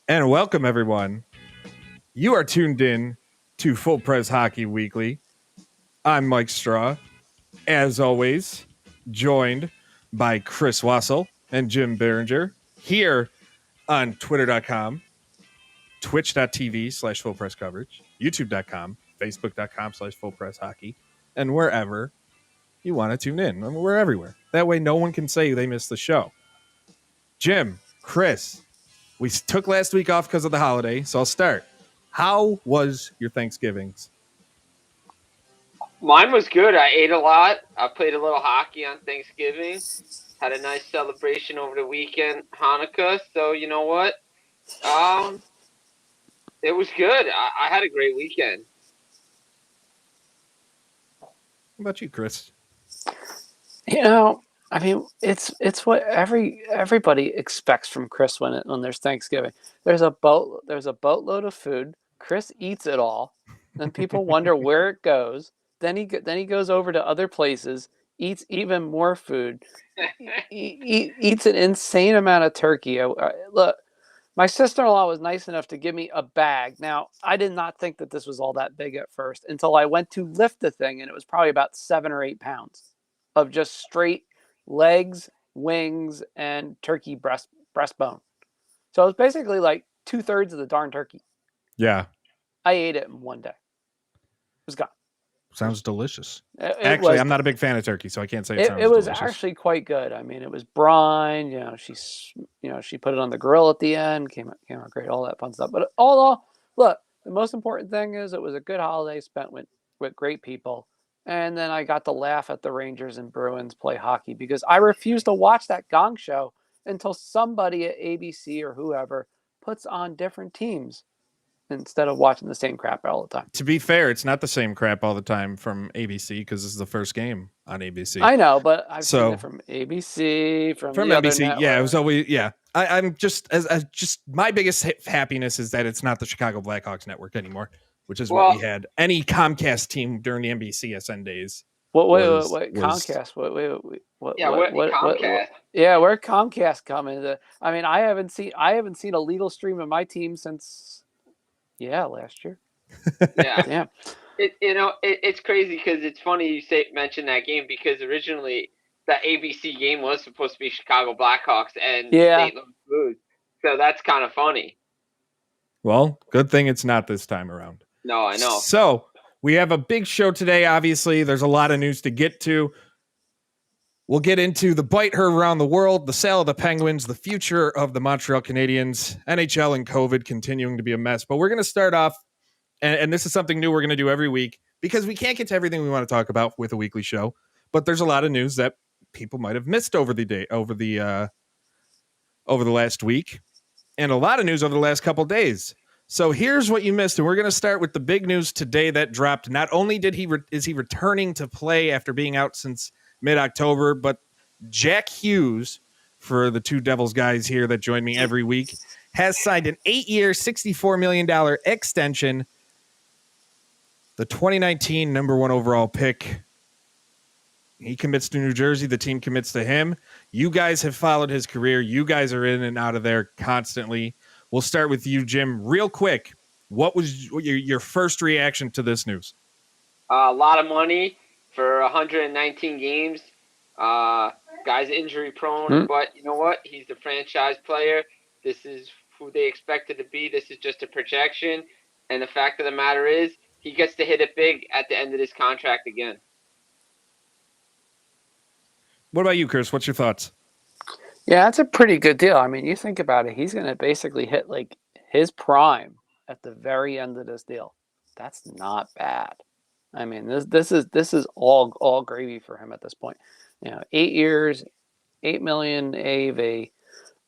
And welcome, everyone. You are tuned in to Full Press Hockey Weekly. I'm Mike Straw, as always, joined by Chris Wassel and Jim Behringer here on Twitter.com, Twitch.tv/ Full Press Coverage, YouTube.com, Facebook.com/ Full Press Hockey, and wherever you want to tune in. I mean, we're everywhere. That way, no one can say they missed the show. Jim, Chris, we took last week off because of the holiday, so I'll start. How was your Thanksgivings? Mine was good. I ate a lot. I played a little hockey on Thanksgiving. Had a nice celebration over the weekend, Hanukkah. So you know what? It was good. I had a great weekend. How about you, Chris? I mean, it's what everybody expects from Chris when there's Thanksgiving. There's a boatload of food. Chris eats it all. Then people wonder where it goes. Then he goes over to other places, eats even more food, eats an insane amount of turkey. Look, my sister-in-law was nice enough to give me a bag. Now, I did not think that this was all that big at first until I went to lift the thing, and it was probably about 7 or 8 pounds of just straight legs, wings, and turkey breastbone. So it was basically like 2/3 of the darn turkey. Yeah. I ate it in one day. It was gone. Sounds delicious. Actually, I'm not a big fan of turkey, so I can't say it sounds delicious. It was actually quite good. I mean, it was brine. She put it on the grill at the end. Came out great. All that fun stuff. But all in all, look, the most important thing is it was a good holiday spent with great people. And then I got to laugh at the Rangers and Bruins play hockey because I refuse to watch that gong show until somebody at ABC or whoever puts on different teams instead of watching the same crap all the time. To be fair, it's not the same crap all the time from ABC because this is the first game on ABC. I know, but I've seen it from ABC, from the NBC. Other yeah, it was always I'm just as my biggest happiness is that it's not the Chicago Blackhawks network anymore, which is what we had. Any Comcast team during the NBCSN days. Wait, Comcast? What? Comcast? Yeah, where Comcast coming? I mean, I haven't seen a legal stream of my team since last year. Yeah. It's crazy because it's funny you mention that game because originally that ABC game was supposed to be Chicago Blackhawks and St. Louis Blues. So that's kind of funny. Well, good thing it's not this time around. No, I know. So we have a big show today. Obviously, there's a lot of news to get to. We'll get into the bite heard around the world, the sale of the Penguins, the future of the Montreal Canadiens, NHL and COVID continuing to be a mess. But we're going to start off, and this is something new we're going to do every week because we can't get to everything we want to talk about with a weekly show. But there's a lot of news that people might have missed over the last week, and a lot of news over the last couple days. So here's what you missed, and we're going to start with the big news today that dropped. Not only is he returning to play after being out since mid-October, but Jack Hughes, for the two Devils guys here that join me every week, has signed an 8-year, $64 million extension. The 2019 number 1 overall pick. He commits to New Jersey. The team commits to him. You guys have followed his career. You guys are in and out of there constantly. We'll start with you, Jim. Real quick, what was your first reaction to this news? A lot of money for 119 games. Guy's injury prone, but you know what? He's the franchise player. This is who they expected to be. This is just a projection. And the fact of the matter is, he gets to hit it big at the end of this contract again. What about you, Chris? What's your thoughts? Yeah, that's a pretty good deal. I mean, you think about it, he's going to basically hit like his prime at the very end of this deal. That's not bad. I mean, this is all gravy for him at this point. 8 years, $8 million AAV.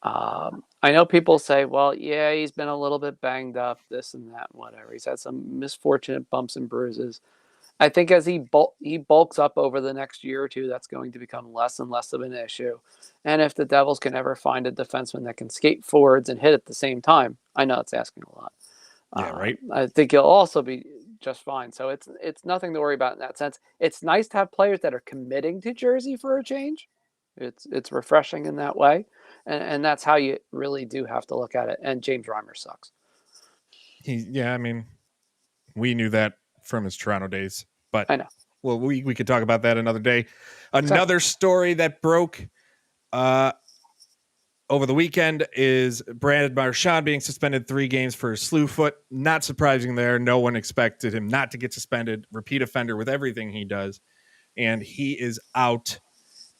I know people say, well, yeah, he's been a little bit banged up, this and that, whatever. He's had some misfortunate bumps and bruises. I think as he bulks up over the next year or two, that's going to become less and less of an issue. And if the Devils can ever find a defenseman that can skate forwards and hit at the same time, I know it's asking a lot. Yeah, right. I think he'll also be just fine. So it's nothing to worry about in that sense. It's nice to have players that are committing to Jersey for a change. It's refreshing in that way, and that's how you really do have to look at it. And James Reimer sucks. I mean, we knew that from his Toronto days, but I know. Well, we could talk about that another day. Another story that broke over the weekend is Brandon Marchand being suspended 3 games for a slew foot. Not surprising there. No one expected him not to get suspended. Repeat offender with everything he does. And he is out.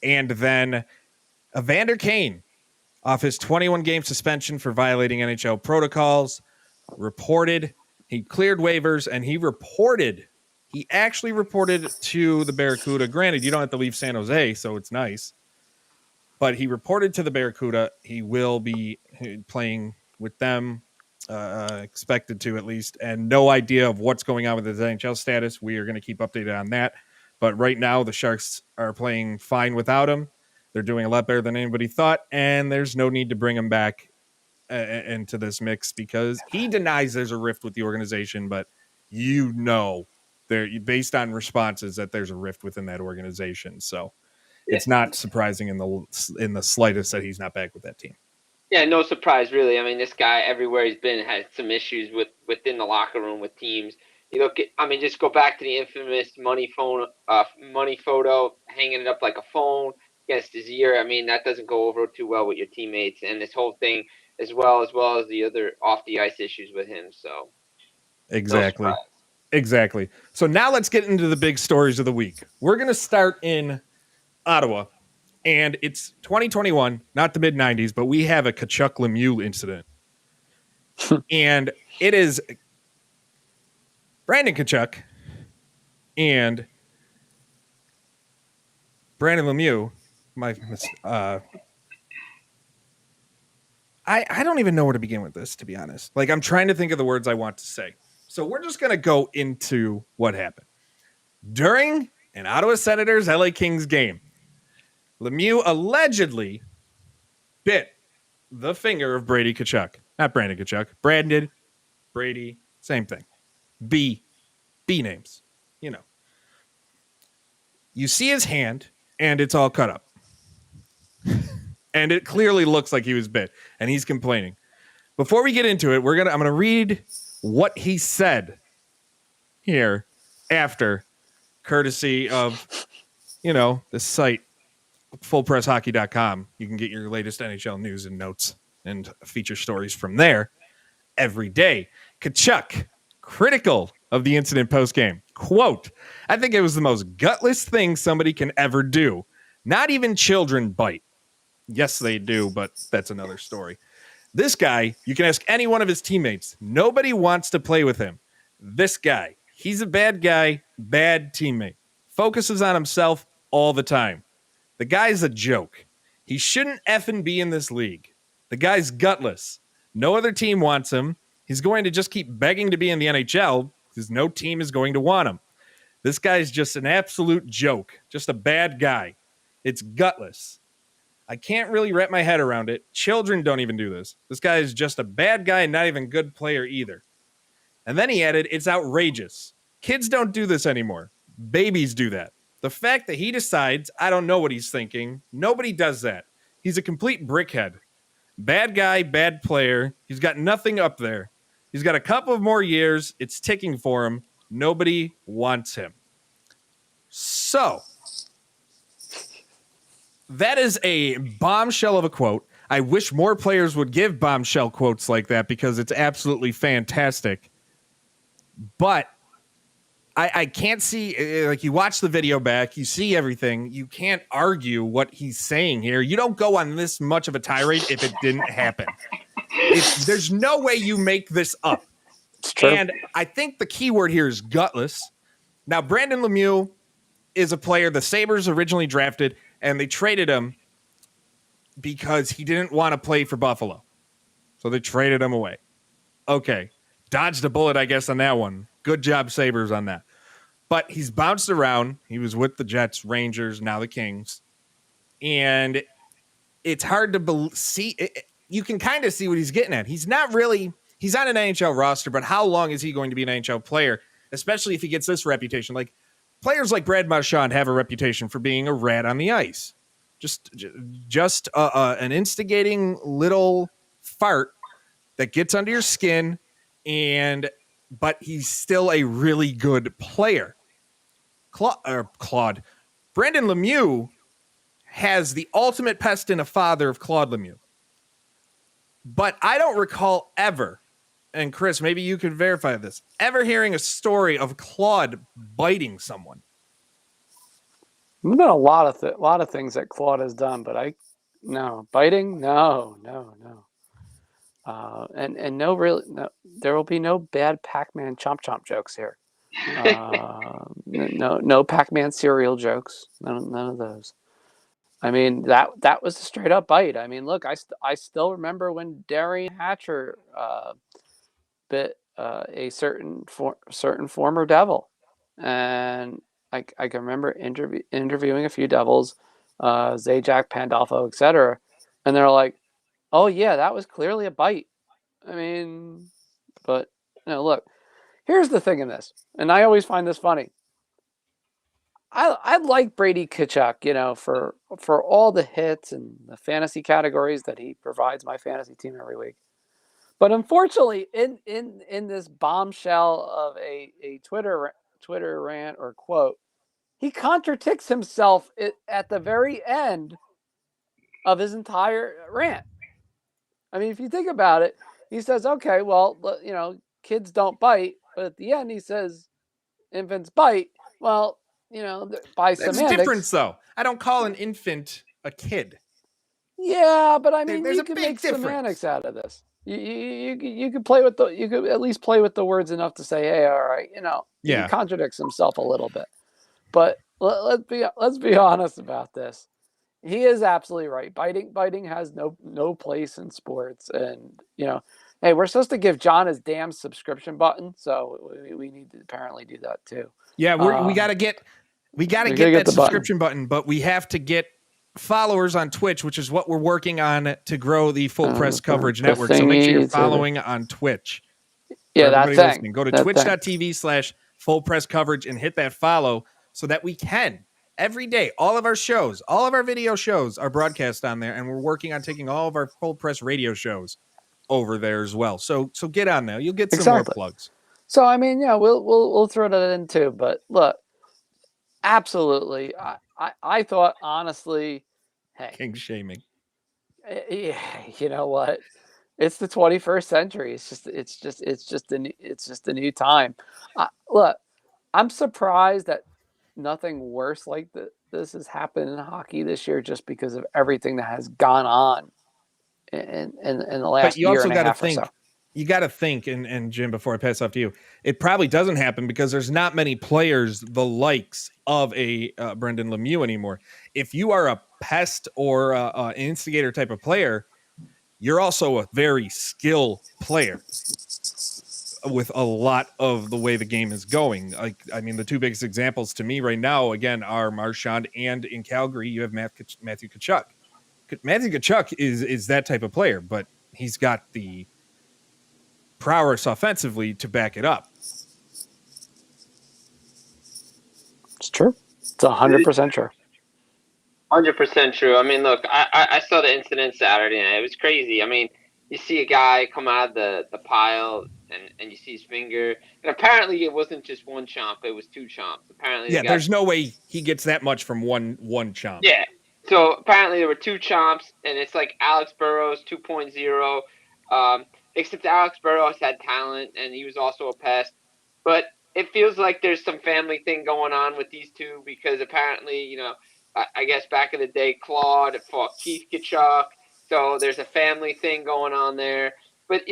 And then Evander Kane, off his 21-game suspension for violating NHL protocols, he cleared waivers, and he actually reported to the Barracuda. Granted, you don't have to leave San Jose, so it's nice. But he reported to the Barracuda. He will be playing with them, expected to at least, and no idea of what's going on with his NHL status. We are going to keep updated on that. But right now, the Sharks are playing fine without him. They're doing a lot better than anybody thought, and there's no need to bring him back into this mix because he denies there's a rift with the organization, but based on responses that there's a rift within that organization. So it's not surprising in the slightest that he's not back with that team. Yeah, no surprise, really. I mean, this guy, everywhere he's been, had some issues within the locker room with teams. You look at, I mean, just go back to the infamous money photo, hanging it up like a phone against his ear. I mean, that doesn't go over too well with your teammates, and this whole thing, as well as the other off the ice issues with him. So exactly. So now let's get into the big stories of the week. We're going to start in Ottawa, and it's 2021, not the mid 90s, but we have a Tkachuk Lemieux incident. And it is Brandon Tkachuk and Brandon Lemieux. I don't even know where to begin with this, to be honest. Like, I'm trying to think of the words I want to say. So we're just going to go into what happened. During an Ottawa Senators LA Kings game, Lemieux allegedly bit the finger of Bradykitchuk. Not Brandon Tkachuk. Brandon, Brady, same thing. B names. You know. You see his hand, and it's all cut up. And it clearly looks like he was bit, and he's complaining. Before we get into it, I'm gonna read what he said here after, courtesy of, this site, fullpresshockey.com. You can get your latest NHL news and notes and feature stories from there every day. Tkachuk, critical of the incident post-game. Quote, "I think it was the most gutless thing somebody can ever do. Not even children bite." Yes, they do, but that's another story. This guy, you can ask any one of his teammates. Nobody wants to play with him. This guy, he's a bad guy, bad teammate. Focuses on himself all the time. The guy's a joke. He shouldn't effing be in this league. The guy's gutless. No other team wants him. He's going to just keep begging to be in the NHL because no team is going to want him. This guy's just an absolute joke. Just a bad guy. It's gutless. I can't really wrap my head around it. Children don't even do this. This guy is just a bad guy and not even a good player either. And then he added, "It's outrageous. Kids don't do this anymore. Babies do that. The fact that he decides, I don't know what he's thinking. Nobody does that. He's a complete brickhead. Bad guy, bad player. He's got nothing up there. He's got a couple of more years. It's ticking for him. Nobody wants him." So that is a bombshell of a quote. I wish more players would give bombshell quotes like that because it's absolutely fantastic. But I can't see, like, you watch the video back, you see everything. You can't argue what he's saying here. You don't go on this much of a tirade if it didn't happen. There's no way you make this up. It's true. And I think the key word here is gutless. Now, Brandon Lemieux is a player the Sabres originally drafted, and they traded him because he didn't want to play for Buffalo. So they traded him away. Okay. Dodged a bullet, I guess, on that one. Good job, Sabres, on that. But he's bounced around. He was with the Jets, Rangers, now the Kings. And it's hard to see. You can kind of see what he's getting at. He's on an NHL roster, but how long is he going to be an NHL player, especially if he gets this reputation? Like, players like Brad Marchand have a reputation for being a rat on the ice. just an instigating little fart that gets under your skin, but he's still a really good player. Claude Brandon Lemieux has the ultimate pest in a father of Claude Lemieux. But I don't recall ever, and Chris, maybe you could verify this, ever hearing a story of Claude biting someone. There's been a lot of things that Claude has done, but biting, no. And there will be no bad Pac-Man chomp jokes here. No Pac-Man cereal jokes. None of those. I mean, that was a straight up bite. I mean, look, I still remember when Darian Hatcher bit a certain former Devil, and I can remember interviewing a few Devils, Zajac, Pandolfo, etc., and they're like, "Oh yeah, that was clearly a bite." I mean, but look, here's the thing in this, and I always find this funny. I like Bradykitchuk, for all the hits and the fantasy categories that he provides my fantasy team every week. But unfortunately, in this bombshell of a Twitter rant or quote, he contradicts himself at the very end of his entire rant. I mean, if you think about it, he says, okay, well, kids don't bite. But at the end, he says infants bite. Well, by There's semantics. a difference, though. I don't call an infant a kid. Yeah, but I mean, there's you a can big make difference. semantics out of this. You could play with you could at least play with the words enough to say, hey, all right, he contradicts himself a little bit. But let's be honest about this. He is absolutely right. Biting has no place in sports, and hey, we're supposed to give John his damn subscription button, so we need to apparently do that too. Yeah, we gotta get that subscription button, but we have to get followers on Twitch, which is what we're working on to grow the Full Press Coverage Network. So make sure you're following on Twitch. Yeah, that's listening. Go to twitch.tv/Full Press Coverage and hit that follow so that we can every day. All of our shows, all of our video shows are broadcast on there, and we're working on taking all of our Full Press radio shows over there as well. So get on there. You'll get some more plugs. So I mean, yeah, we'll throw that in too. But look, absolutely, I thought honestly, hey, king shaming. You know what? It's the 21st century. It's just a new time. Look, I'm surprised that nothing worse like this has happened in hockey this year, just because of everything that has gone on in the last year and a half or so. You got to think, and Jim, before I pass off to you, it probably doesn't happen because there's not many players the likes of a Brendan Lemieux anymore. If you are a pest or an instigator type of player, you're also a very skilled player with a lot of the way the game is going. The two biggest examples to me right now, again, are Marchand, and in Calgary, you have Matthew Tkachuk. Matthew Tkachuk is that type of player, but he's got the prowess offensively to back it up. It's true. It's 100% true. 100% true. I mean, look, I saw the incident Saturday night. It was crazy. I mean, you see a guy come out of the pile and you see his finger. And apparently it wasn't just one chomp. It was two chomps. Apparently, there's no way he gets that much from one chomp. Yeah. So apparently there were two chomps, and it's like Alex Burrows 2.0. Except Alex Burrows had talent, and he was also a pest. But it feels like there's some family thing going on with these two, because apparently, I guess back in the day, Claude fought Keith Tkachuk, so there's a family thing going on there. But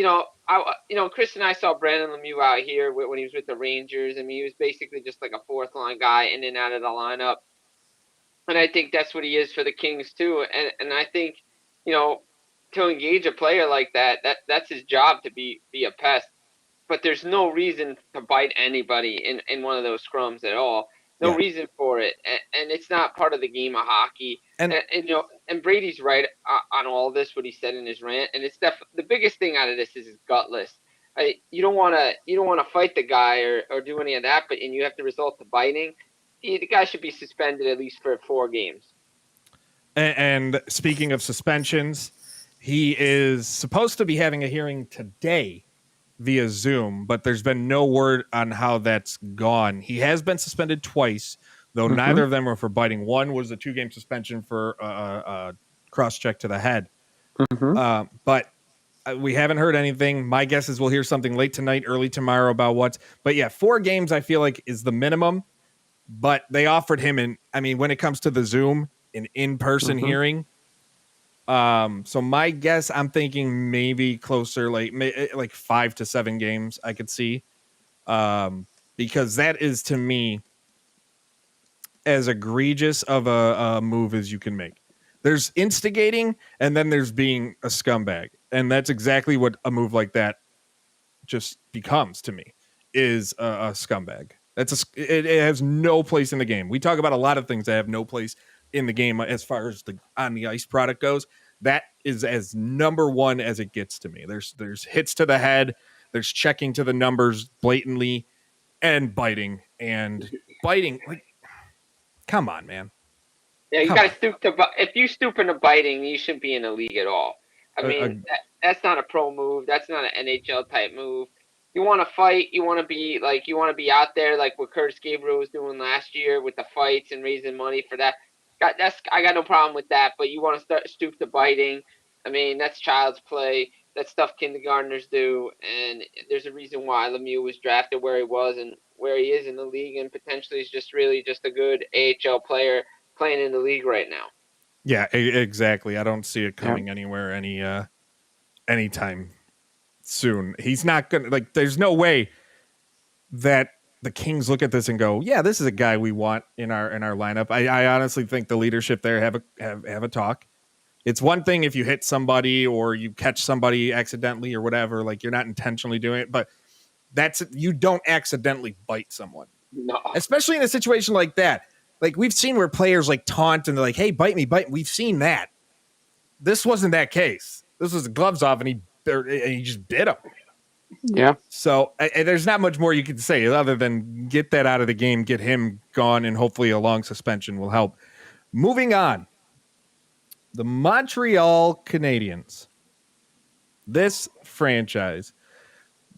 Chris and I saw Brandon Lemieux out here when he was with the Rangers. I mean, he was basically just like a fourth line guy in and out of the lineup, and I think that's what he is for the Kings too. And I think, to engage a player like that's his job, to be a pest. But there's no reason to bite anybody in one of those scrums at all. No reason for it, and it's not part of the game of hockey. And Brady's right on all this, what he said in his rant. And it's the biggest thing out of this is gutless. You don't want to fight the guy or do any of that, and you have to resort to biting. The guy should be suspended at least for 4 games. And speaking of suspensions, he is supposed to be having a hearing today via Zoom, but there's been no word on how that's gone. He has been suspended twice, though neither of them were for biting. One was a 2-game suspension for a cross check to the head. But we haven't heard anything. My guess is we'll hear something late tonight, early tomorrow about what. But yeah, 4 games I feel like is the minimum. But they offered him when it comes to the Zoom, an in-person hearing. So my guess, I'm thinking maybe closer, like 5 to 7 games I could see. Because that is, to me, as egregious of a move as you can make. There's instigating, and then there's being a scumbag. And that's exactly what a move like that just becomes to me, is a scumbag. It has no place in the game. We talk about a lot of things that have no place in the game as far as the on the ice product goes. That is as number one as it gets to me. There's hits to the head, there's checking to the numbers blatantly, and biting. Like, come on, man. Yeah, you got to stoop to. If you stoop into biting, you shouldn't be in the league at all. I mean, that's not a pro move. That's not an NHL type move. You want to fight. You want to be out there like what Curtis Gabriel was doing last year with the fights and raising money for that. I got no problem with that. But you want to stoop to biting. I mean, that's child's play. That's stuff kindergartners do. And there's a reason why Lemieux was drafted where he was and where he is in the league, and potentially is just really just a good AHL player playing in the league right now. Yeah, exactly. I don't see it coming anywhere anytime soon. He's not gonna, like, there's no way that the Kings look at this and go, yeah, this is a guy we want in our lineup. I honestly think the leadership there have a talk. It's one thing if you hit somebody or you catch somebody accidentally or whatever, like you're not intentionally doing it, but you don't accidentally bite someone. No. Especially in a situation like that. Like, we've seen where players like taunt and they're like, hey, bite me. We've seen that. This wasn't that case. This was the gloves off and he just bit him. Yeah. So there's not much more you can say other than get that out of the game, get him gone, and hopefully a long suspension will help. Moving on. The Montreal Canadiens. This franchise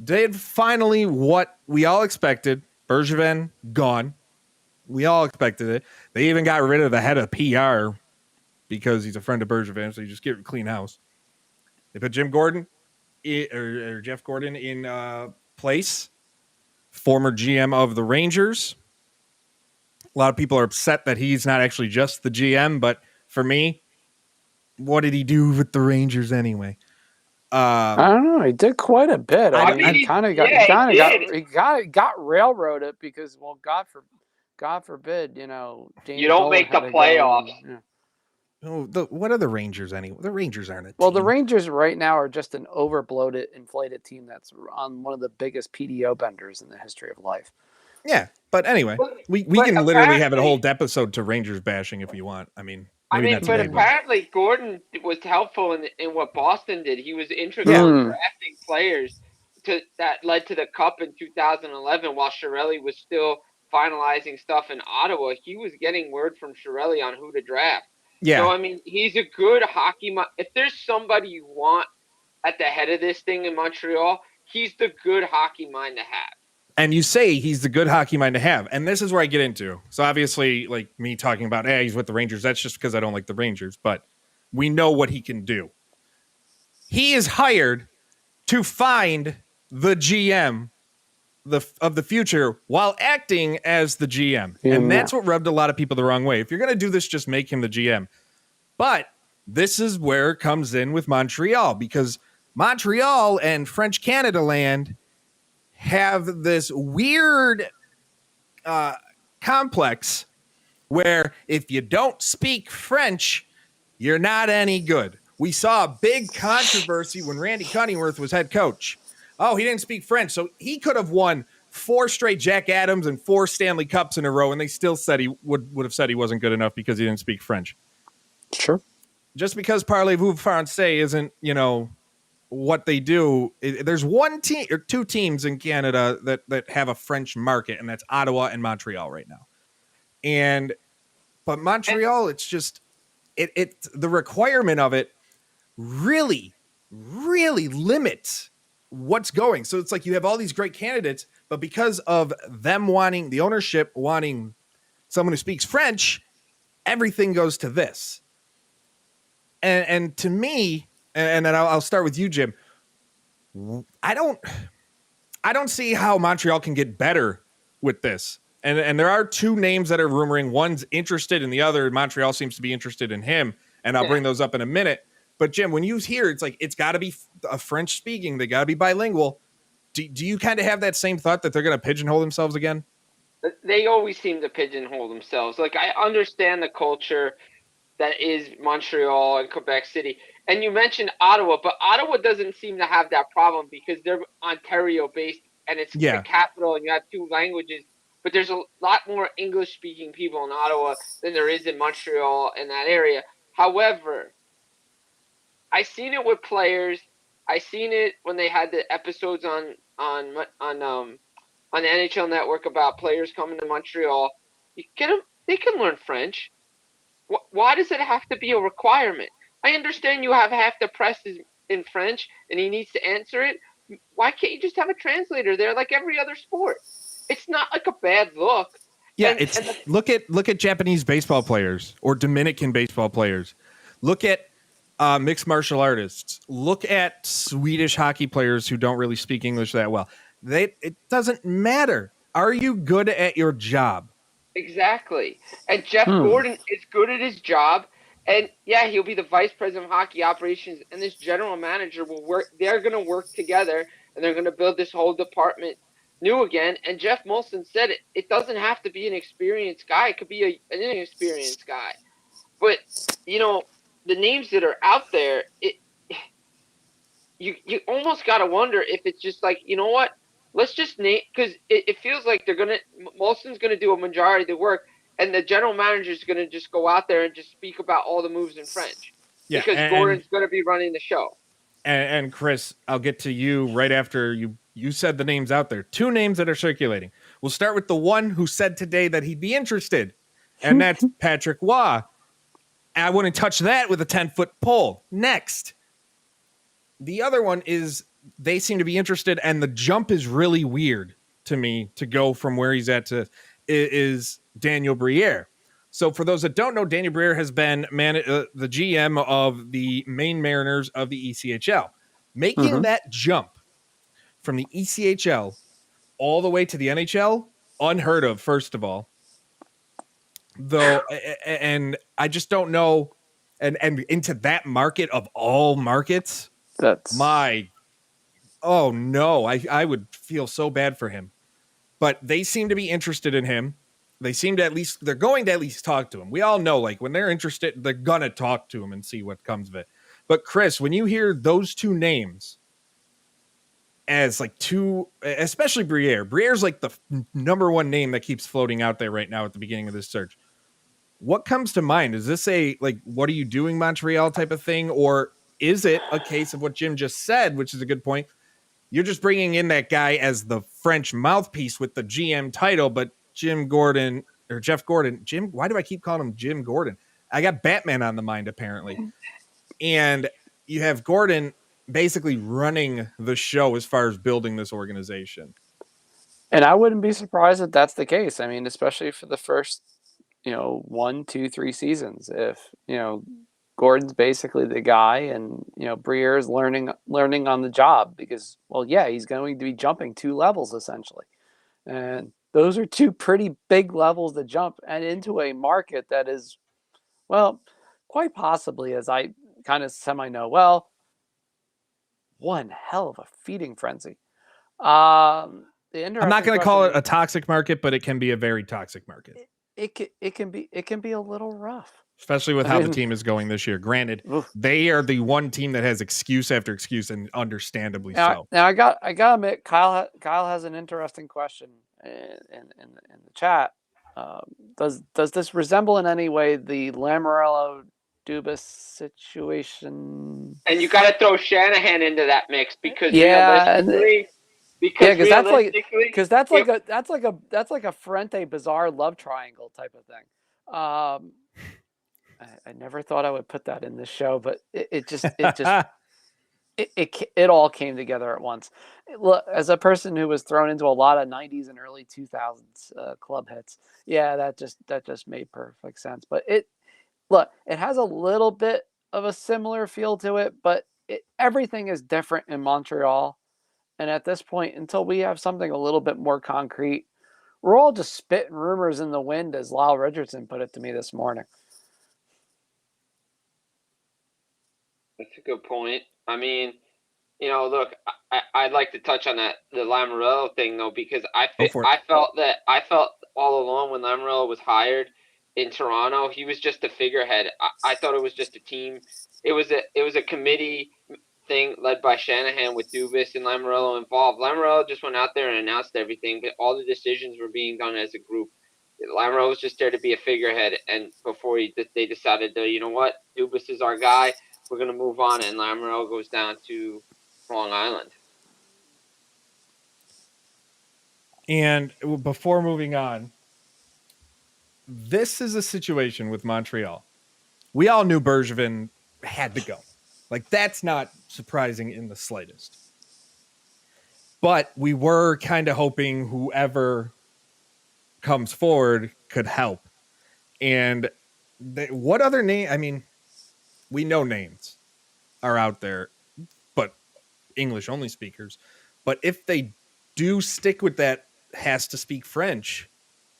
did finally what we all expected. Bergevin gone. We all expected it. They even got rid of the head of PR because he's a friend of Bergevin, so you just get a clean house. They put Jeff Gordon in place, former GM of the Rangers. A lot of people are upset that he's not actually just the GM, but for me, what did he do with the Rangers anyway? I don't know. He did quite a bit. I mean, he kind of got railroaded because, well, God forbid, James you don't Dolan make the had to playoffs. Oh, what are the Rangers anyway? The Rangers aren't a team. Well, the Rangers right now are just an overbloated, inflated team that's on one of the biggest PDO benders in the history of life. Yeah, but anyway, we can literally have a whole episode to Rangers bashing if you want. But apparently Gordon was helpful in what Boston did. He was integral in drafting players that led to the Cup in 2011 while Chiarelli was still finalizing stuff in Ottawa. He was getting word from Chiarelli on who to draft. Yeah. So, he's a good hockey mind. If there's somebody you want at the head of this thing in Montreal, he's the good hockey mind to have. And you say he's the good hockey mind to have. And this is where I get into. So obviously, like me talking about, hey, he's with the Rangers. That's just because I don't like the Rangers. But we know what he can do. He is hired to find the GM of the future while acting as the GM. And that's what rubbed a lot of people the wrong way. If you're going to do this, just make him the GM. But this is where it comes in with Montreal, because Montreal and French Canada land have this weird complex where if you don't speak French, you're not any good. We saw a big controversy when Randy Cunningworth was head coach. Oh, he didn't speak French, so he could have won 4 straight Jack Adams and 4 Stanley Cups in a row, and they still said he would have said he wasn't good enough because he didn't speak French. Sure. Just because Parlez-vous Français isn't, what they do. There's one team or 2 teams in Canada that have a French market, and that's Ottawa and Montreal right now. But Montreal, it's just the requirement of it really, really limits what's going. So it's like you have all these great candidates, but because of them wanting the ownership, wanting someone who speaks French, everything goes to this. And to me, and then I'll start with you, Jim. I don't see how Montreal can get better with this. And there are two names that are rumoring. One's interested in the other. Montreal seems to be interested in him. And I'll bring those up in a minute. But Jim, when you hear it's like, it's got to be a French speaking, they got to be bilingual. Do you kind of have that same thought that they're going to pigeonhole themselves again? They always seem to pigeonhole themselves. Like, I understand the culture that is Montreal and Quebec City. And you mentioned Ottawa, but Ottawa doesn't seem to have that problem because they're Ontario-based and it's the capital and you have two languages. But there's a lot more English-speaking people in Ottawa than there is in Montreal and that area. However, I seen it with players. I seen it when they had the episodes on the NHL Network about players coming to Montreal. They can learn French. Why does it have to be a requirement? I understand you have half the press is in French and he needs to answer it. Why can't you just have a translator there like every other sport? It's not like a bad look. Yeah, look at Japanese baseball players or Dominican baseball players. Look at mixed martial artists. Look at Swedish hockey players who don't really speak English that well. It doesn't matter. Are you good at your job? Exactly. And Jeff Gordon is good at his job. And yeah, he'll be the vice president of hockey operations, and this general manager will work. They're going to work together, and they're going to build this whole department new again. And Jeff Molson said it doesn't have to be an experienced guy. It could be an inexperienced guy. But, the names that are out there, you almost got to wonder if it's just like, you know what? Let's just name, because it feels like Molson's going to do a majority of the work, and the general manager is going to just go out there and just speak about all the moves in French. Yeah, because Gordon's going to be running the show. And Chris, I'll get to you right after you said the names out there. Two names that are circulating. We'll start with the one who said today that he'd be interested, and that's Patrick Waugh. I wouldn't touch that with a 10-foot pole. Next. The other one is they seem to be interested, and the jump is really weird to me to go from where he's at to is Daniel Briere. So for those that don't know, Daniel Briere has been the GM of the Maine Mariners of the ECHL. Making that jump from the ECHL all the way to the NHL, unheard of, first of all. Though, and I just don't know, and into that market of all markets, oh no, I would feel so bad for him. But they seem to be interested in him. They're going to at least talk to him. We all know, like, when they're interested, they're gonna talk to him and see what comes of it. But Chris, when you hear those two names as like two, especially Briere's like the number one name that keeps floating out there right now at the beginning of this search. What comes to mind? Is this a, like, what are you doing, Montreal type of thing? Or is it a case of what Jim just said, which is a good point? You're just bringing in that guy as the French mouthpiece with the GM title, but Jeff Gordon, Jim, why do I keep calling him Jim Gordon? I got Batman on the mind, apparently. And you have Gordon basically running the show as far as building this organization. And I wouldn't be surprised if that's the case. I mean, especially for the first, 1, 2, 3 seasons. If, Gordon's basically the guy and, Briere's learning on the job because, well, yeah, he's going to be jumping 2 levels essentially. And those are 2 pretty big levels to jump and into a market that is, well, quite possibly, as I kind of semi-know, one hell of a feeding frenzy. I'm not going to call it a toxic market, but it can be a very toxic market. It can be a little rough, especially with how the team is going this year. Granted, they are the one team that has excuse after excuse, and understandably so. Now I got to admit, Kyle has an interesting question in the chat. Does this resemble in any way the Lamoriello Dubas situation? And you got to throw Shanahan into that mix because that's like a Frente bizarre love triangle type of thing. I never thought I would put that in this show, but it all came together at once. Look, as a person who was thrown into a lot of 90s and early 2000s club hits, yeah, that just made perfect sense. But it has a little bit of a similar feel to it, but everything is different in Montreal. And at this point, until we have something a little bit more concrete, we're all just spitting rumors in the wind, as Lyle Richardson put it to me this morning. That's a good point. I mean, look, I'd like to touch on the Lamoriello thing though, because I felt all along when Lamoriello was hired in Toronto, he was just a figurehead. I thought it was just a team. It was a committee thing led by Shanahan with Dubas and Lamoriello involved. Lamoriello just went out there and announced everything, but all the decisions were being done as a group. Lamoriello was just there to be a figurehead, and before they decided to, you know what, Dubas is our guy. We're going to move on, and Lamoriello goes down to Long Island. And before moving on, this is a situation with Montreal. We all knew Bergevin had to go. Like, that's not surprising in the slightest. But we were kind of hoping whoever comes forward could help. And what other name? I mean, we know names are out there, but English-only speakers. But if they do stick with that has to speak French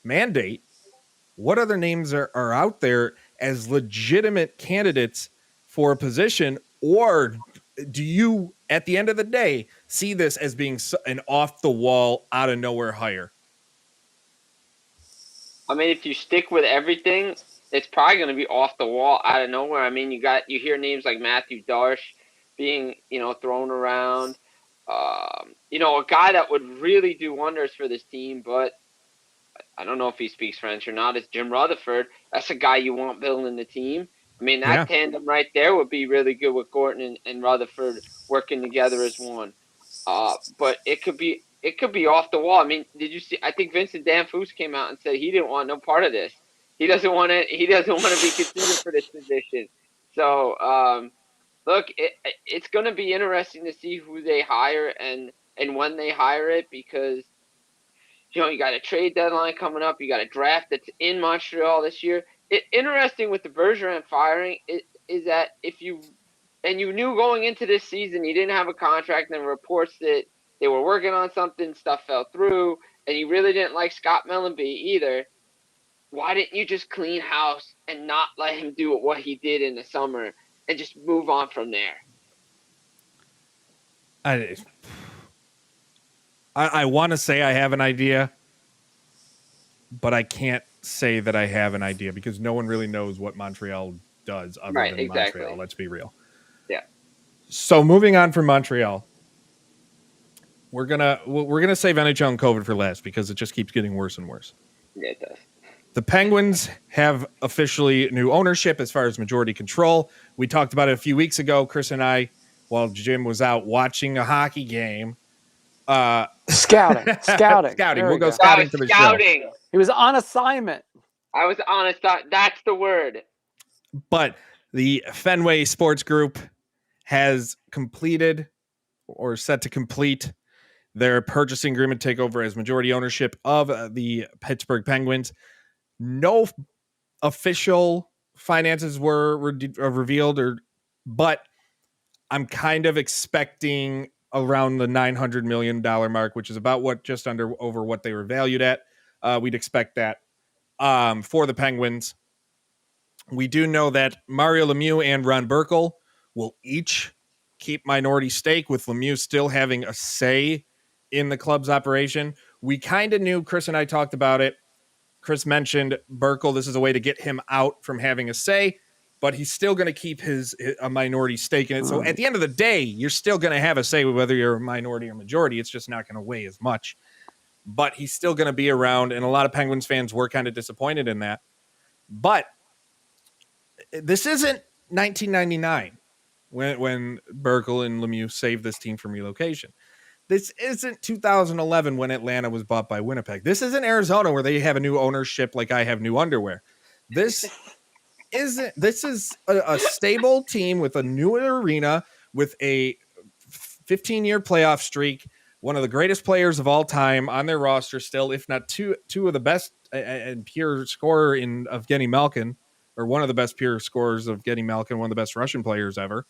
mandate, what other names are out there as legitimate candidates for a position? Or do you, at the end of the day, see this as being an off-the-wall, out-of-nowhere hire? I mean, if you stick with everything, it's probably going to be off the wall, out of nowhere. I mean, you hear names like Matthew Darche being, thrown around. A guy that would really do wonders for this team, but I don't know if he speaks French or not, is Jim Rutherford. That's a guy you want building the team. I mean, that tandem right there would be really good with Gorton and Rutherford working together as one. But it could be off the wall. I mean, did you see? I think Vincent Danfus came out and said he didn't want no part of this. He doesn't want to be considered for this position. So, look, it's going to be interesting to see who they hire and when they hire it, because you got a trade deadline coming up. You got a draft that's in Montreal this year. Interesting with the Bergeron firing is that you knew going into this season he didn't have a contract, and reports that they were working on something, stuff fell through, and you really didn't like Scott Mellenby either. Why didn't you just clean house and not let him do what he did in the summer and just move on from there? I want to say I have an idea, but I can't say that I have an idea because no one really knows what Montreal does other than exactly. Montreal. Let's be real. Yeah. So moving on from Montreal, we're gonna save NHL and COVID for last because it just keeps getting worse and worse. Yeah, it does. The Penguins have officially new ownership as far as majority control. We talked about it a few weeks ago, Chris and I, while Jim was out watching a hockey game. Scouting. We'll go scouting for the show. He was on assignment. I was on assignment. That's the word. But the Fenway Sports Group has completed or set to complete their purchasing agreement takeover as majority ownership of the Pittsburgh Penguins. No official finances were revealed, but I'm kind of expecting around the $900 million mark, which is about over what they were valued at. We'd expect that for the Penguins. We do know that Mario Lemieux and Ron Burkle will each keep minority stake, with Lemieux still having a say in the club's operation. We kind of knew, Chris and I talked about it. Chris mentioned Burkle. This is a way to get him out from having a say, but he's still going to keep a minority stake in it. So at the end of the day, you're still going to have a say whether you're a minority or majority. It's just not going to weigh as much. But he's still going to be around, and a lot of Penguins fans were kind of disappointed in that. But this isn't 1999 when Burkle and Lemieux saved this team from relocation. This isn't 2011 when Atlanta was bought by Winnipeg. This isn't Arizona where they have a new ownership like I have new underwear. This this is a stable team with a newer arena, with a 15-year playoff streak, one of the greatest players of all time on their roster still, if not two of the best and pure scorer of Evgeny Malkin, or one of the best pure scorers of Evgeny Malkin, one of the best Russian players ever.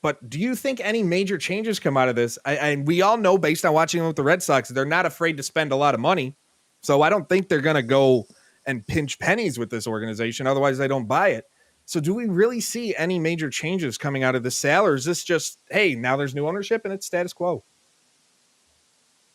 But do you think any major changes come out of this? And we all know, based on watching them with the Red Sox, they're not afraid to spend a lot of money. So I don't think they're going to go and pinch pennies with this organization. Otherwise, they don't buy it. So do we really see any major changes coming out of this sale? Or is this just, hey, now there's new ownership and it's status quo?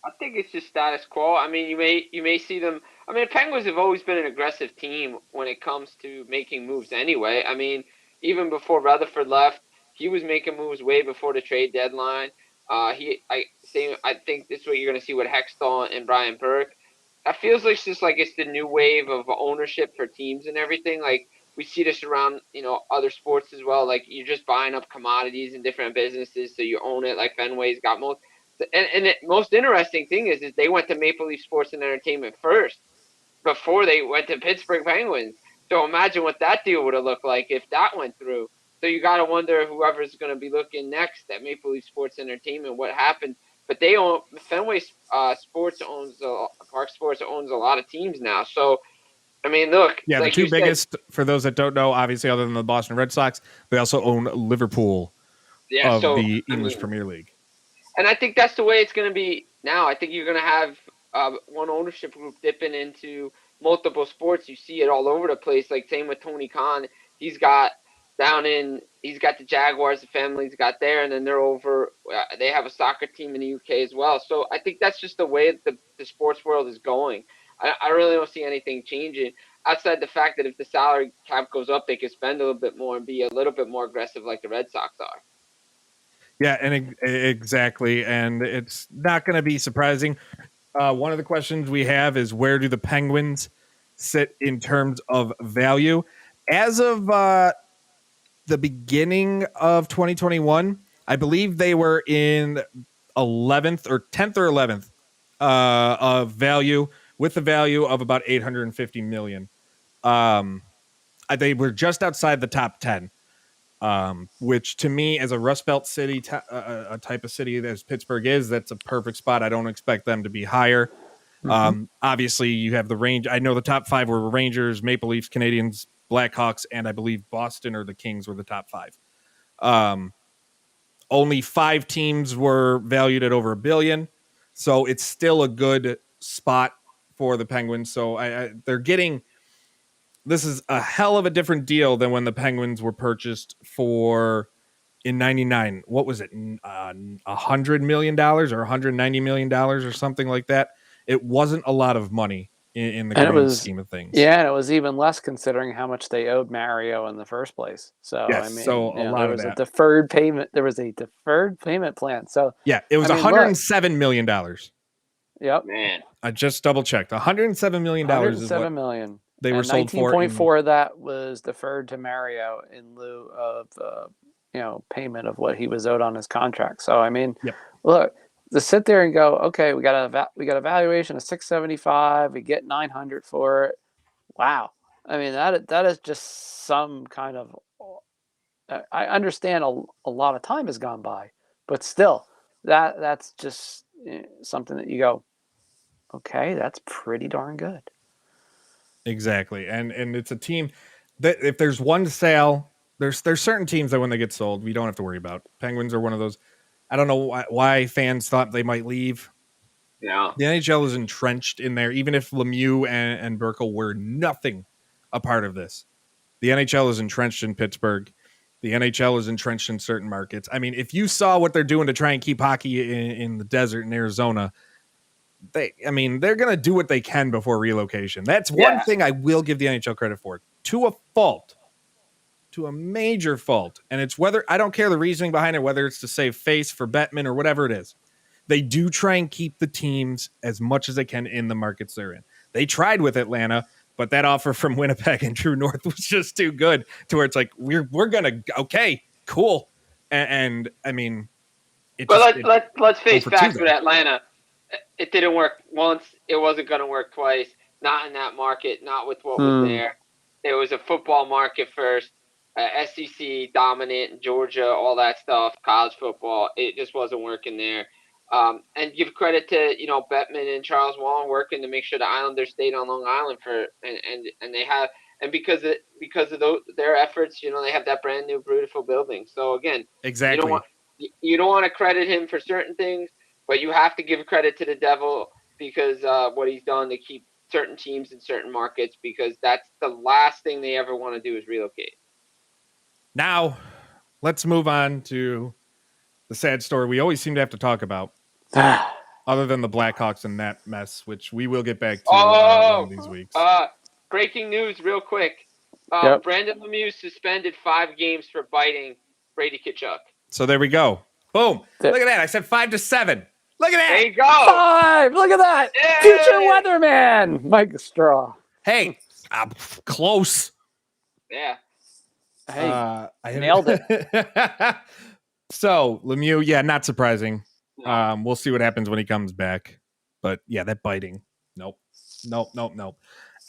I think it's just status quo. I mean, you may see them. I mean, the Penguins have always been an aggressive team when it comes to making moves anyway. I mean, even before Rutherford left, he was making moves way before the trade deadline. I think this is what you're going to see with Hextall and Brian Burke. It feels like it's the new wave of ownership for teams and everything. Like, we see this around, other sports as well. Like, you're just buying up commodities in different businesses, so you own it. Like Fenway's got most. And the most interesting thing is they went to Maple Leaf Sports and Entertainment first before they went to Pittsburgh Penguins. So imagine what that deal would have looked like if that went through. So you got to wonder whoever's going to be looking next at Maple Leaf Sports Entertainment, what happened. But they own Fenway Sports Park Sports owns a lot of teams now. So I mean, look. Yeah, like the two biggest, for those that don't know, obviously, other than the Boston Red Sox, they also own Liverpool of the English Premier League. And I think that's the way it's going to be now. I think you're going to have one ownership group dipping into multiple sports. You see it all over the place. Like same with Tony Khan. He's got the Jaguars, the family's got there, and then they're over. They have a soccer team in the UK as well. So I think that's just the way the sports world is going. I really don't see anything changing outside the fact that if the salary cap goes up, they can spend a little bit more and be a little bit more aggressive like the Red Sox are. Yeah, and exactly. And it's not going to be surprising. One of the questions we have is, where do the Penguins sit in terms of value? As of the beginning of 2021, I believe they were in 11th or 10th or 11th of value, with the value of about $850 million. They were just outside the top 10. Which to me, as a Rust Belt city, a type of city as Pittsburgh is, that's a perfect spot. I don't expect them to be higher. Obviously, you have the range. I know the top 5 were Rangers, Maple Leafs, Canadiens, Blackhawks, and I believe Boston or the Kings were the top 5. Only 5 teams were valued at over $1 billion, so it's still a good spot for the Penguins. So they're getting. This is a hell of a different deal than when the Penguins were purchased for in '99. What was it? $100 million or $190 million or something like that. It wasn't a lot of money in the grand scheme of things. Yeah, and it was even less considering how much they owed Mario in the first place. So yes, I mean, so a lot there of was that. a deferred payment. There was a deferred payment plan. So yeah, it was $107 million. Yep, man, I just double checked. $107 million is what million. They were sold for. 19.4 of that was deferred to Mario in lieu of payment of what he was owed on his contract. So I mean, look, to sit there and go, okay, we got a valuation of 675, we get 900 for it. Wow, I mean that is just some kind of. I understand a lot of time has gone by, but still, that's just something that you go, okay, that's pretty darn good. Exactly. And it's a team that if there's one sale, there's certain teams that when they get sold, we don't have to worry about. Penguins are one of those. I don't know why fans thought they might leave. Yeah. The NHL is entrenched in there, even if Lemieux and Burkle were nothing a part of this. The NHL is entrenched in Pittsburgh. The NHL is entrenched in certain markets. I mean, if you saw what they're doing to try and keep hockey in the desert in Arizona, they're going to do what they can before relocation. That's one thing I will give the NHL credit for, to a fault, to a major fault. And it's whether, I don't care the reasoning behind it, whether it's to save face for Bettman or whatever it is. They do try and keep the teams as much as they can in the markets they're in. They tried with Atlanta, but that offer from Winnipeg and True North was just too good to where it's like, we're going to, okay, cool. And I mean, let's face facts with Atlanta. It didn't work once. It wasn't going to work twice. not in that market, not with what was there. It was a football market first, SEC dominant, Georgia, all that stuff, college football. It just wasn't working there. And give credit to Bettman and Charles Wall working to make sure the Islanders stayed on Long Island and they have because of their efforts, they have that brand new beautiful building. So again, exactly. You don't want to credit him for certain things, but you have to give credit to the devil because what he's done to keep certain teams in certain markets, because that's the last thing they ever want to do is relocate. Now, let's move on to the sad story we always seem to have to talk about, other than the Blackhawks and that mess, which we will get back to one of these weeks. Breaking news real quick. Yep. Brandon Lemieux suspended 5 games for biting Bradykitchuk. So there we go. Boom. Look at that. I said 5 to 7. Look at that. There you go. 5. Look at that. Yay! Future weatherman, Mike Straw. Hey, I'm close. Yeah. Hey, I nailed it. So Lemieux, yeah, not surprising. We'll see what happens when he comes back. But yeah, that biting. Nope.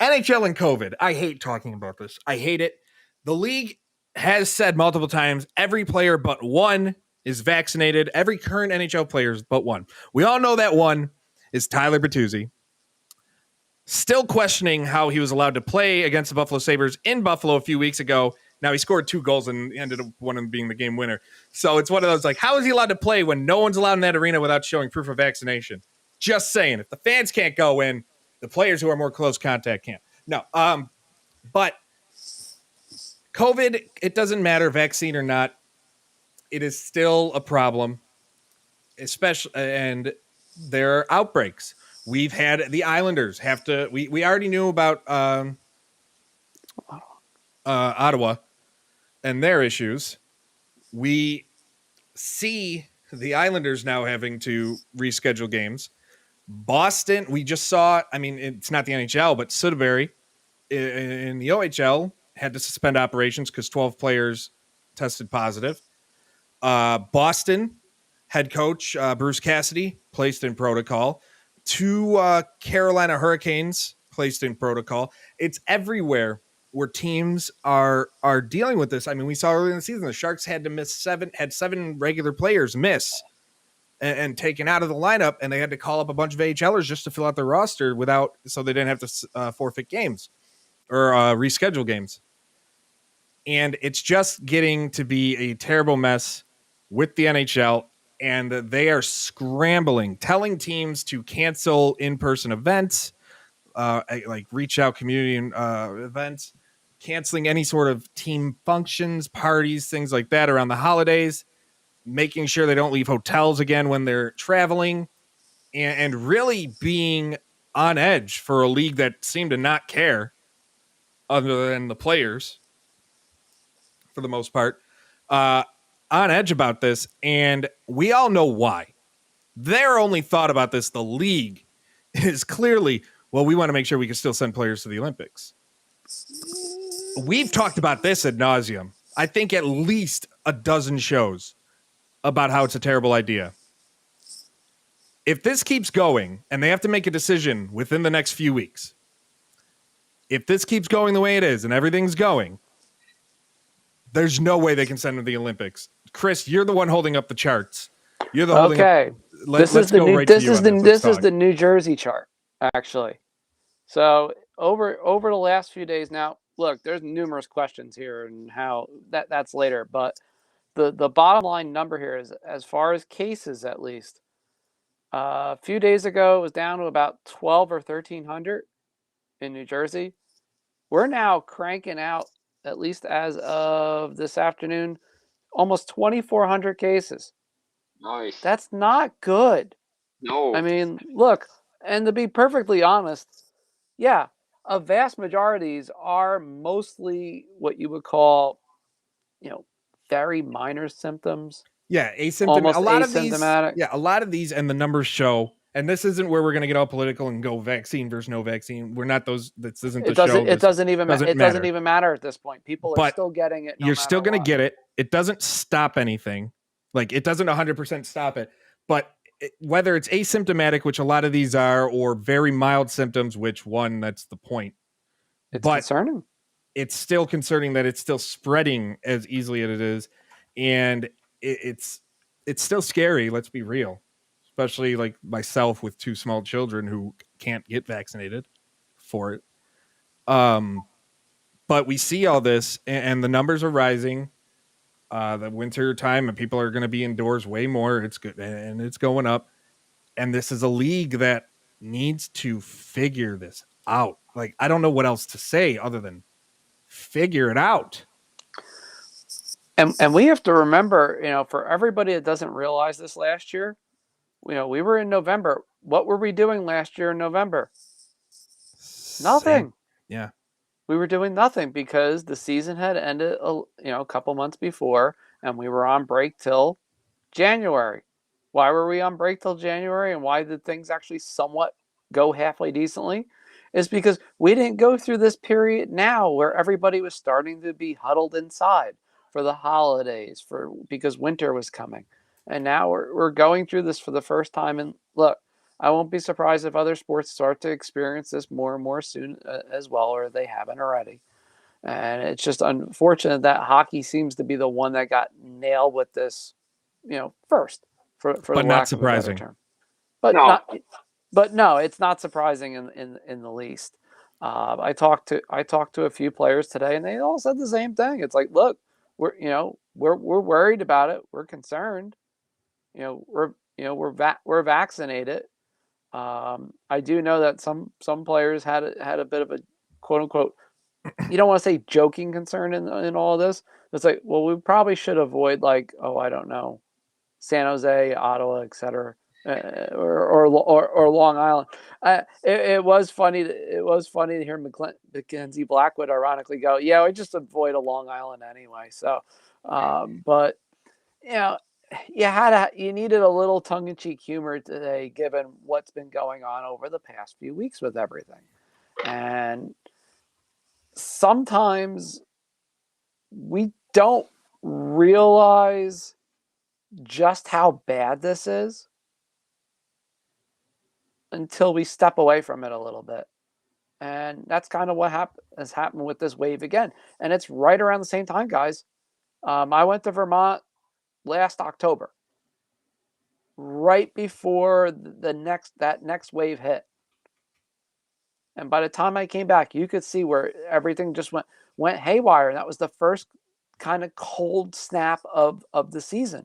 NHL and COVID. I hate talking about this. I hate it. The league has said multiple times every player but one is vaccinated. Every current NHL player but one. We all know that one is Tyler Bertuzzi. Still questioning how he was allowed to play against the Buffalo Sabres in Buffalo a few weeks ago. Now, he scored 2 goals and ended up one of them being the game winner. So it's one of those, like, how is he allowed to play when no one's allowed in that arena without showing proof of vaccination? Just saying. If the fans can't go in, the players who are more close contact can't. No. But COVID, it doesn't matter, vaccine or not. It is still a problem, especially, and there are outbreaks. We've had the Islanders have to, we already knew about Ottawa and their issues. We see the Islanders now having to reschedule games. Boston, we just saw, I mean, it's not the NHL, but Sudbury in the OHL had to suspend operations because 12 players tested positive. Boston head coach Bruce Cassidy placed in protocol. 2 Carolina Hurricanes placed in protocol. It's everywhere where teams are dealing with this. I mean, we saw earlier in the season the Sharks had to miss 7 regular players miss and taken out of the lineup, and they had to call up a bunch of AHLers just to fill out their roster so they didn't have to forfeit games or reschedule games. And it's just getting to be a terrible mess with the NHL, and they are scrambling, telling teams to cancel in-person events, like reach out community events, canceling any sort of team functions, parties, things like that around the holidays, making sure they don't leave hotels again when they're traveling, and really being on edge for a league that seemed to not care other than the players for the most part, on edge about this. And we all know why. Their only thought about this, the league, is clearly, well, we want to make sure we can still send players to the Olympics. We've talked about this ad nauseum. I think at least a dozen shows about how it's a terrible idea. If this keeps going, and they have to make a decision within the next few weeks, if this keeps going the way it is and everything's going, there's no way they can send them to the Olympics. Chris, you're the one holding up the charts. You're the okay. This is the New Jersey chart, actually. So over the last few days now, look, there's numerous questions here and how that's later, but the bottom line number here is, as far as cases at least, a few days ago it was down to about 12 or 1,300 in New Jersey. We're now cranking out, at least as of this afternoon, almost 2,400 cases. Nice. That's not good. No. I mean, look, and to be perfectly honest, yeah, a vast majorities are mostly what you would call, very minor symptoms. Yeah, asymptomatic. A lot of these, and the numbers show. And this isn't where we're going to get all political and go vaccine versus no vaccine. We're not those. This isn't the show. It doesn't even matter at this point. People are still getting it. You're still going to get it. It doesn't stop anything. Like, it doesn't 100% stop it. But whether it's asymptomatic, which a lot of these are, or very mild symptoms, which one, that's the point. It's But concerning. it's still concerning that it's still spreading as easily as it is. And it's still scary. Let's be real, especially like myself with 2 small children who can't get vaccinated for it. But we see all this and the numbers are rising. The winter time and people are going to be indoors way more. It's good. And it's going up. And this is a league that needs to figure this out. Like, I don't know what else to say other than figure it out. And we have to remember, for everybody that doesn't realize this last year, we were in November. What were we doing last year in November? Nothing. Yeah. We were doing nothing because the season had ended, a couple months before, and we were on break till January. Why were we on break till January, and why did things actually somewhat go halfway decently? Is because we didn't go through this period now where everybody was starting to be huddled inside for the holidays, because winter was coming. And now we're going through this for the first time. And look, I won't be surprised if other sports start to experience this more and more soon as well, or they haven't already. And it's just unfortunate that hockey seems to be the one that got nailed with this, first, for the lack of a better term. But no, it's not surprising in the least. I talked to a few players today, and they all said the same thing. It's like, look, we're worried about it. We're concerned. We're vaccinated. I do know that some players had a bit of a quote unquote, you don't want to say joking concern in all of this. It's like, well, we probably should avoid, like, I don't know, San Jose, Ottawa, etc., or Long Island. It was funny. It was funny to hear Mackenzie Blackwood ironically go, "Yeah, we just avoid a Long Island anyway." So, but you needed a little tongue-in-cheek humor today, given what's been going on over the past few weeks with everything, and sometimes we don't realize just how bad this is until we step away from it a little bit. And that's kind of what has happened with this wave again. And it's right around the same time, guys. I went to Vermont last October, right before that next wave hit. And by the time I came back, you could see where everything just went haywire. And that was the first kind of cold snap of the season.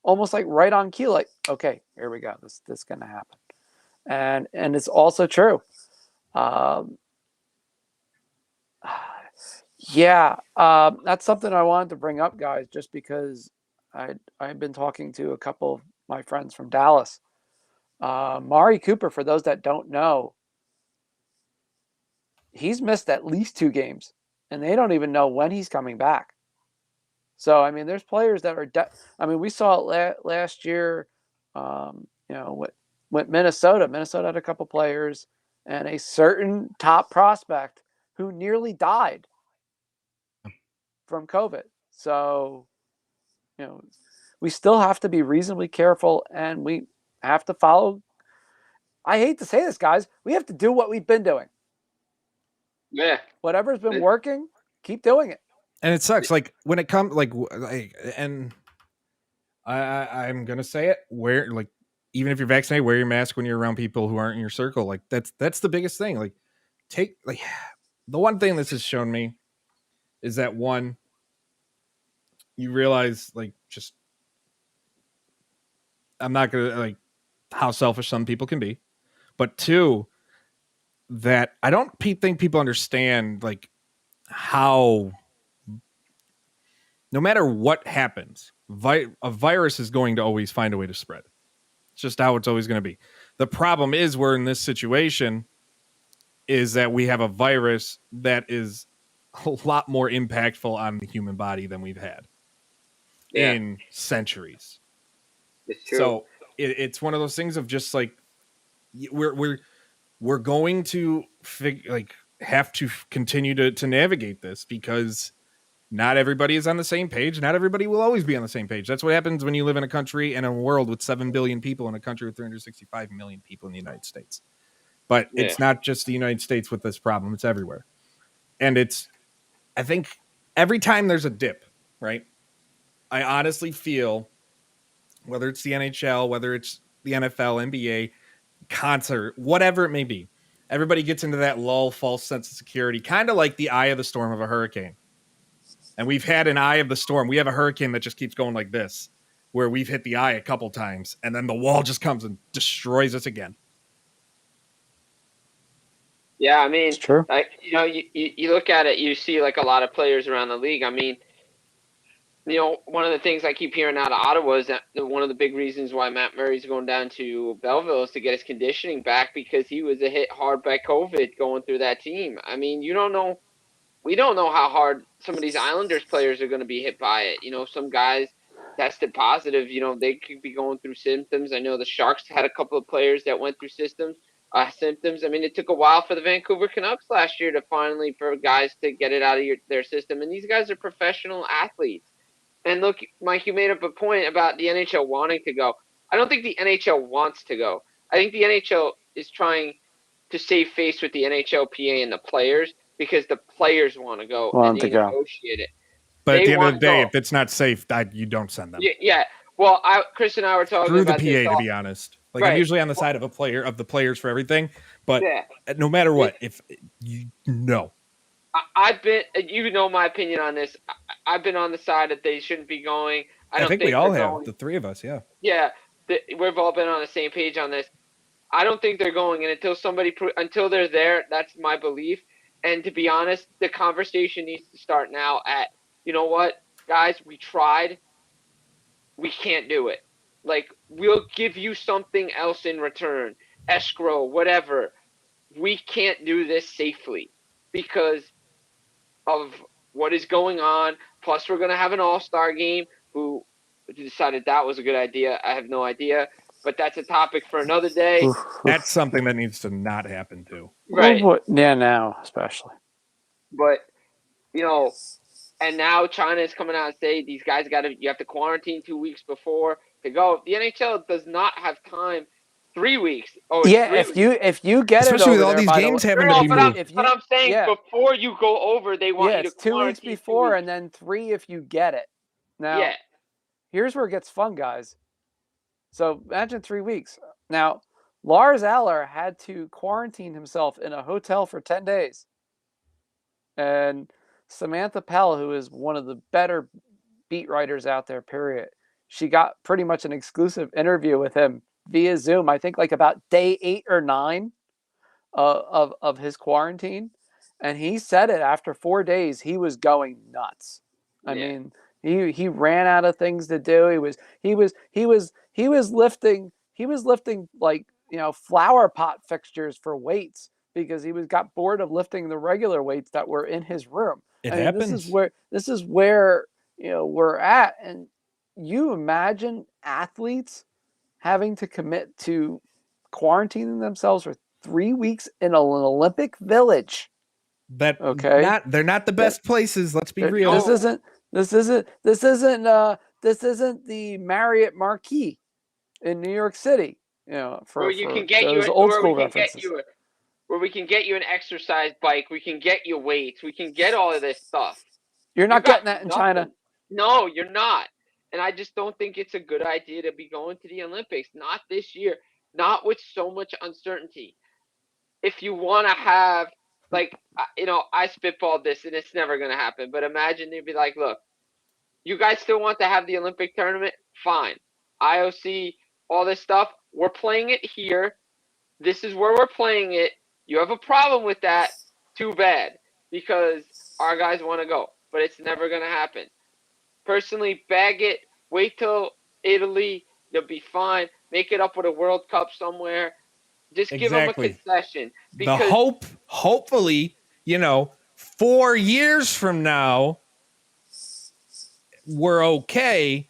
Almost like right on cue, like, okay, here we go. This is going to happen. And it's also true. That's something I wanted to bring up, guys, just because I've been talking to a couple of my friends from Dallas. Mari Cooper, for those that don't know, he's missed at least 2 games, and they don't even know when he's coming back. So, I mean, there's players that are we saw it last year, with Minnesota. Minnesota had a couple players and a certain top prospect who nearly died from COVID. So, we still have to be reasonably careful, and we have to follow. I hate to say this, guys. We have to do what we've been doing. Yeah. Whatever's been working, keep doing it. And it sucks. Like when it comes, and I'm gonna say it. Even if you're vaccinated, wear your mask when you're around people who aren't in your circle. Like that's the biggest thing. Like the one thing this has shown me is that, one, you realize just I'm not gonna how selfish some people can be, but 2, that I don't think people understand how. No matter what happens, a virus is going to always find a way to spread. It's just how it's always going to be. The problem is we're in this situation is that we have a virus that is a lot more impactful on the human body than we've had in centuries. It's true. So it's one of those things of just we're going to have to continue to navigate this because Not everybody is on the same page. Not everybody will always be on the same page. That's what happens when you live in a country and a world with 7 billion people, in a country with 365 million people in the United States. But it's not just the United States with this problem. It's everywhere. And I think every time there's a dip, right? I honestly feel, whether it's the NHL, whether it's the NFL, NBA, concert, whatever it may be, everybody gets into that lull, false sense of security, kind of like the eye of the storm of a hurricane. And we've had an eye of the storm. We have a hurricane that just keeps going like this, where we've hit the eye a couple times, and then the wall just comes and destroys us again. Yeah, I mean, It's true. You look at it, you see like a lot of players around the league. I mean, one of the things I keep hearing out of Ottawa is that one of the big reasons why Matt Murray's going down to Belleville is to get his conditioning back, because he was hit hard by COVID going through that team. I mean, we don't know how hard some of these Islanders players are going to be hit by it. Some guys tested positive, they could be going through symptoms. I know the Sharks had a couple of players that went through symptoms. I mean, it took a while for the Vancouver Canucks last year for guys to get it out of their system. And these guys are professional athletes. And look, Mike, you made up a point about the NHL wanting to go. I don't think the NHL wants to go. I think the NHL is trying to save face with the NHLPA and the players, because the players want to go and negotiate it. But at the end of the day, if it's not safe, you don't send them. Yeah. Well, Chris and I were talking through about the PA, to be honest. Like, right. I'm usually on the side of the players for everything, but no matter what, if I've been, my opinion on this. I've been on the side that they shouldn't be going. I think we all have, the three of us. Yeah. Yeah. We've all been on the same page on this. I don't think they're going, and until they're there, that's my belief. And to be honest, the conversation needs to start now at, you know what, guys, we tried. We can't do it. Like, we'll give you something else in return, escrow, whatever. We can't do this safely because of what is going on. Plus, we're going to have an all-star game. Who decided that was a good idea? I have no idea. But that's a topic for another day. That's something that needs to not happen too. Right. Yeah, now especially. But, and now China is coming out and saying these guys you have to quarantine 2 weeks before to go. The NHL does not have time. 3 weeks. If you get especially it, with all these games having to be moved. But I'm saying before you go over, they want you to quarantine 2 weeks before, and then 3 if you get it. Now, here's where it gets fun, guys. So imagine 3 weeks. Now, Lars Eller had to quarantine himself in a hotel for 10 days. And Samantha Pell, who is one of the better beat writers out there, period, she got pretty much an exclusive interview with him via Zoom, I think like about day 8 or 9 of his quarantine. And he said it after 4 days, he was going nuts. I mean, he ran out of things to do. He was lifting like, flower pot fixtures for weights because he got bored of lifting the regular weights that were in his room. It happens. This is where we're at. And you imagine athletes having to commit to quarantining themselves for 3 weeks in an Olympic village. They're not the best places. Let's be real. This isn't the Marriott Marquis in New York City. Where we can get you an exercise bike, we can get you weights, we can get all of this stuff. You're not getting that in China. No, you're not. And I just don't think it's a good idea to be going to the Olympics. Not this year. Not with so much uncertainty. If you want to have, I spitballed this and it's never going to happen. But imagine they'd be like, look, you guys still want to have the Olympic tournament? Fine. IOC, all this stuff. We're playing it here. This is where we're playing it. You have a problem with that? Too bad. Because our guys want to go. But it's never going to happen. Personally, bag it. Wait till Italy. You'll be fine. Make it up with a World Cup somewhere. Just give them a concession. Because hopefully, 4 years from now, we're okay.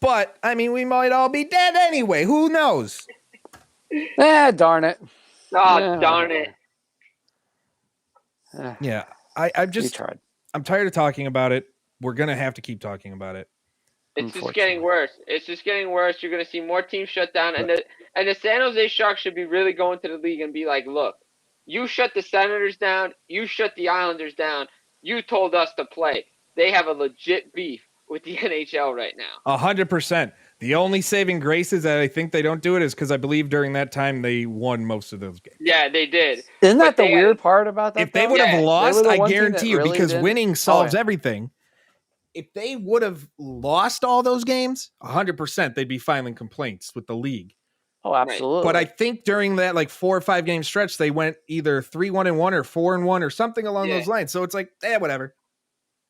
But, I mean, we might all be dead anyway. Who knows? Darn it. Oh, darn it. Yeah, I'm tired of talking about it. we're going to have to keep talking about it. It's just getting worse. It's just getting worse. You're going to see more teams shut down. And the San Jose Sharks should be really going to the league and be like, look, you shut the Senators down. You shut the Islanders down. You told us to play. They have a legit beef with the NHL right now. 100%. The only saving grace is that I think they don't do it is because I believe during that time they won most of those games. Yeah, they did. Isn't that the weird part about that? If they would have lost, I guarantee you, really because winning solves yeah. everything. If they would have lost all those games, 100%, they'd be filing complaints with the league. Oh, absolutely. But I think during that like 4 or 5 game stretch, they went either 3-1-1 or 4-1 or something along those lines. So it's like, whatever.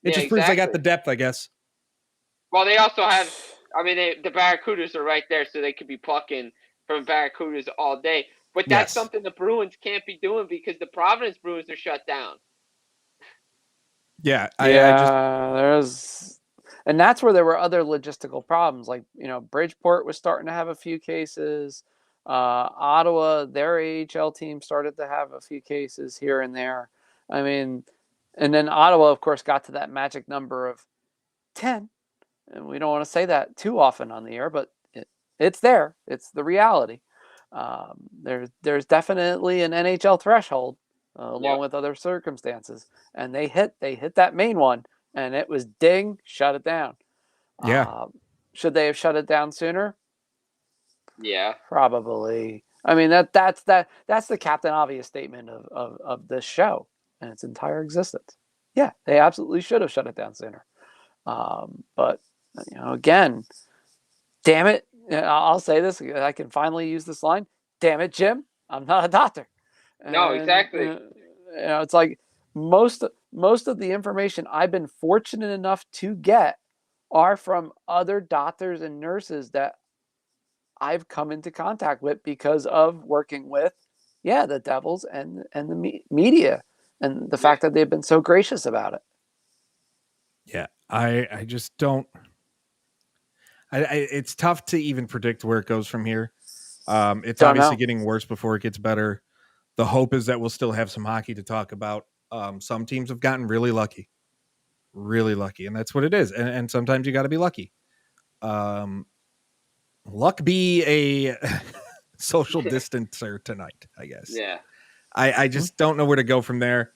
It just proves they got the depth, I guess. Well, they also have, I mean, the Barracudas are right there, so they could be plucking from Barracudas all day. But that's something the Bruins can't be doing because the Providence Bruins are shut down. Yeah, there's, and that's where there were other logistical problems. Like, Bridgeport was starting to have a few cases. Ottawa, their AHL team started to have a few cases here and there. I mean, and then Ottawa, of course, got to that magic number of 10. And we don't want to say that too often on the air, but it's there. It's the reality. There's definitely an NHL threshold. Along with other circumstances, and they hit that main one, and it was ding, shut it down. Yeah. Should they have shut it down sooner? Yeah, probably. I mean, that's the Captain Obvious statement of this show and its entire existence. Yeah, they absolutely should have shut it down sooner. But again, damn it, I'll say this. I can finally use this line. Damn it, Jim, I'm not a doctor. No, exactly. It's like most of the information I've been fortunate enough to get are from other doctors and nurses that I've come into contact with because of working with, the Devils and the media and the fact that they've been so gracious about it. Yeah, I just don't. It's tough to even predict where it goes from here. It's obviously getting worse before it gets better. The hope is that we'll still have some hockey to talk about. Some teams have gotten really lucky, and that's what it is. And sometimes you got to be lucky. Luck be a social distancer tonight, I guess. Yeah. I just don't know where to go from there.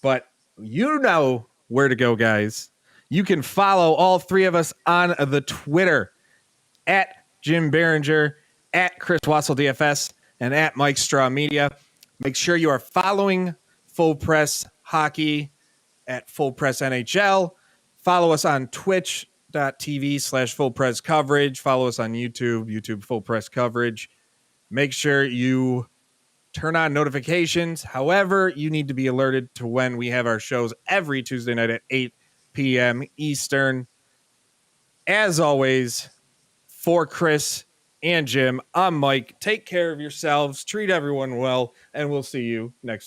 But you know where to go, guys. You can follow all three of us on the Twitter at Jim Behringer, at Chris Wassel DFS, and at Mike Straw Media. Make sure you are following Full Press Hockey at Full Press NHL. Follow us on twitch.tv/Full Press Coverage. Follow us on YouTube Full Press Coverage. Make sure you turn on notifications. However, you need to be alerted to when we have our shows every Tuesday night at 8 p.m. Eastern. As always, for Chris and Jim, I'm Mike. Take care of yourselves, treat everyone well, and we'll see you next week.